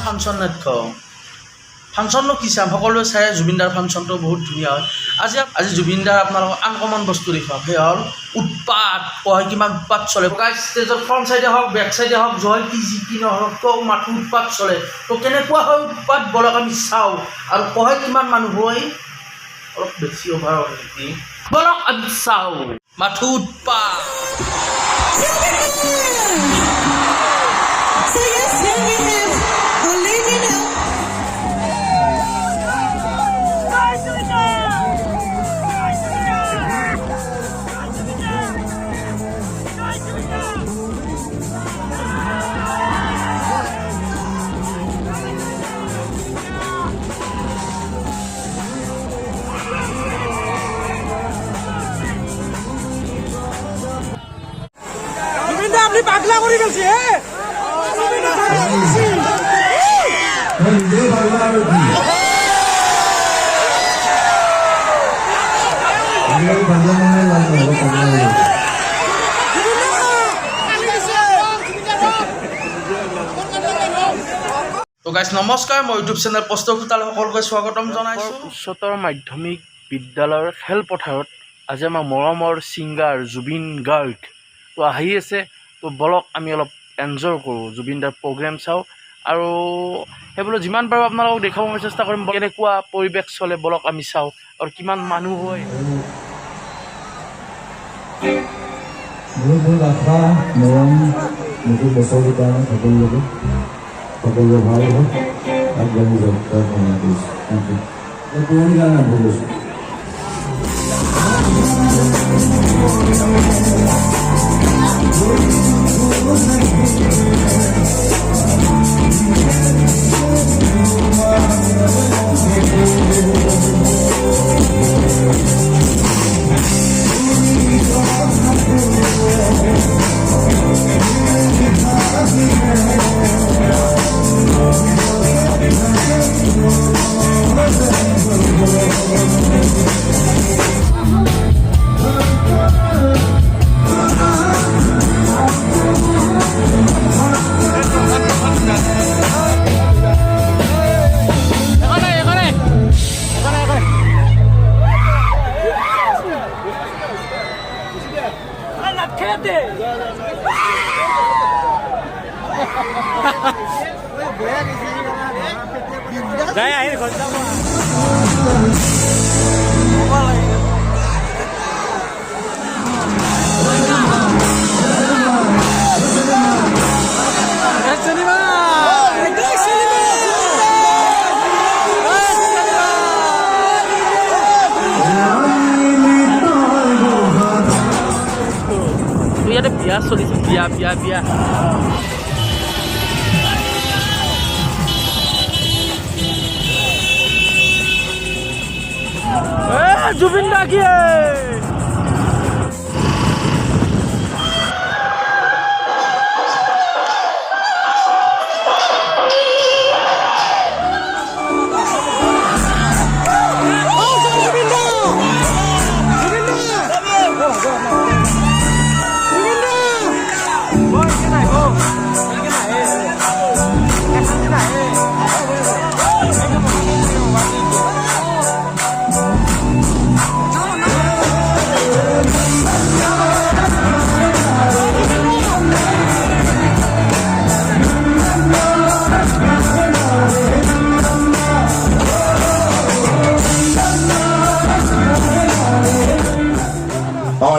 Function নাট্য ফাংচননো কি চাম সকলোৱে চাই জুবিনদাৰ ফাংচনটো বহুত ধুনীয়া হয় আজি জুবিনদাৰ আপোনালোকক আনকমন বস্তু দেখুৱাম সেই হ'ল উৎপাত কয় কিমান উৎপাত চলে ষ্টেজৰ ফ্ৰণ্ট চাইডে হওক বেক চাইডে হওক জয় কি যি কি নহওক তো মাথো উৎপাত চলে তো কেনেকুৱা হয় উৎপাত বলক আমি চাওঁ আৰু কয় কিমান মানুহ হয় অলপ বেছি অভাৰ হয় নেকি বলক আমি চাওঁ মাথো উৎপাত আপনি পাগলা কৰে গেছি তো গাইজ নমস্কাৰ মই ইউটিউব চেনেল প্ৰস্তুতাল সকলোকে স্বাগতম জনাইছোঁ উচ্চতৰ মাধ্যমিক বিদ্যালয়ৰ খেলপথাৰত আজি আমাৰ মৰমৰ ছিংগাৰ জুবিন গাৰ্গ তো আহি আছে তো বলক আমি অলপ এনজয় কৰোঁ জুবিনদাৰ প্ৰগ্ৰেম চাওঁ আৰু সেইবোলো যিমান পাৰোঁ আপোনালোকক দেখাব মই চেষ্টা কৰিম কেনেকুৱা পৰিৱেশ চলে বলক আমি চাওঁ আৰু কিমান মানুহ হয় সকলোৰে ভাল হওক আগবাঢ়ি যাওক তাৰ কামনা কৰিছোঁ পুৰণি গান আৰম্ভ কৰিছোঁ Gaya ini kocak ইয়াতে বিয়া চলিছে বিয়া Jubin lagi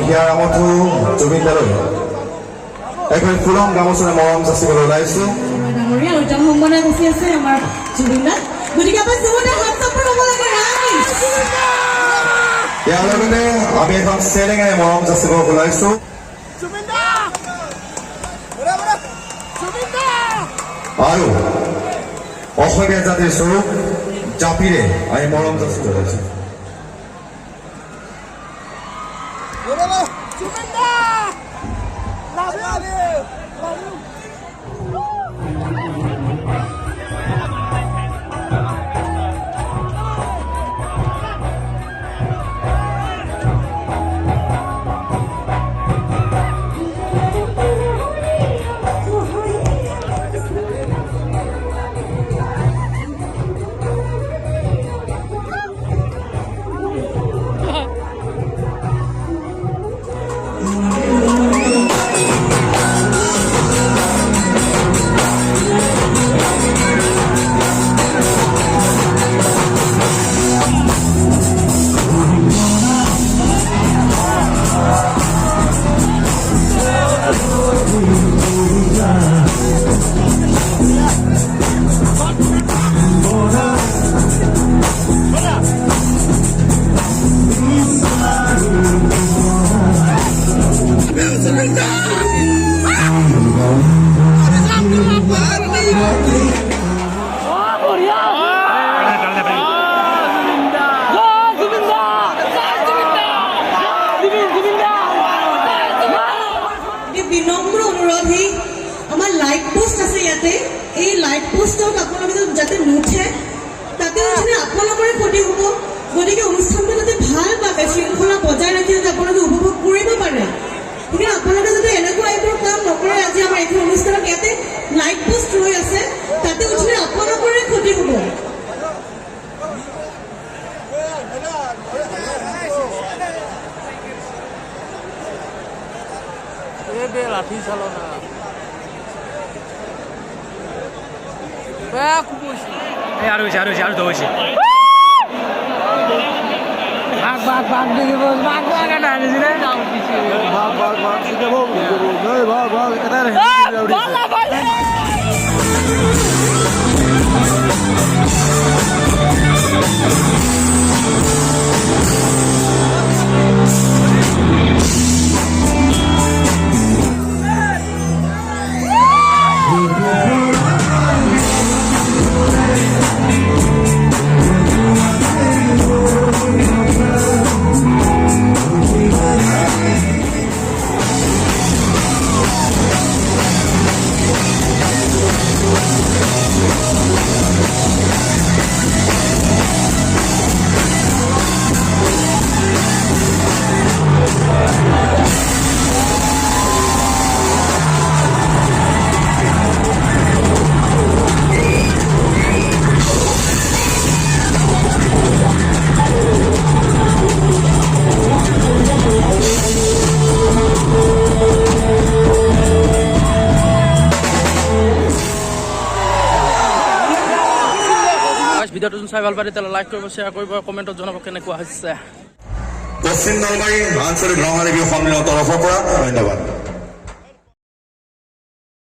হিয়াৰ আমঠু জুবিনদালৈ এখন ফুলম গামোচাৰে মৰম যাচিবলৈ ওলাইছোঁ ডাঙৰীয়া উদ্যান সম্মানে গুচি আছে আমাৰ জুবিনদা গতিকে আপুনি চবতে হাত চাপৰ হ'ব লাগে ইয়াৰ লগতে আমি এখন চেৰেঙাৰে মৰম যাচিব ওলাইছোঁ আৰু অসমীয়া জাতিৰ স্বৰূপ জাপিৰে আমি মৰম যাচিব ওলাইছোঁ বিনম্ৰ অনুৰোধ, এই আমাৰ লাইট পোষ্ট আছে ইয়াতে, এই লাইট পোষ্টত আপোনালোকে যাতে নুঠে, তাতে উঠিলে আপোনালোকৰে ক্ষতি হ'ব। গতিকে অনুষ্ঠানটো যাতে ভালভাৱে শৃংখলা বজাই ৰাখি যাতে আপোনালোকে উপভোগ কৰিব পাৰে, গতিকে আপোনালোকে যাতে এনেকুৱা এইবোৰ কাম নকৰে। আজি আমাৰ এইখন অনুষ্ঠানত ইয়াতে লাইট পোষ্ট ৰৈ আছে, তাতে উঠিলে আপোনালোকৰে ক্ষতি হ'ব। লাঠি চালনা আৰু হৈছে হৈছে বাঘ বাঘ দেখি বাঘ বাঘ এটা আনিছিলে ভিডিঅ'টো চাই ভাল পালে তেতিয়াহ'লে লাইক কৰিব, শ্বেয়াৰ কৰিব, কমেণ্টত জনাব কেনেকুৱা হৈছে। পশ্চিম নলবাৰী আঞ্চলিক ৰঙালী বিহু সন্মিলনৰ তৰফৰ পৰা ধন্যবাদ।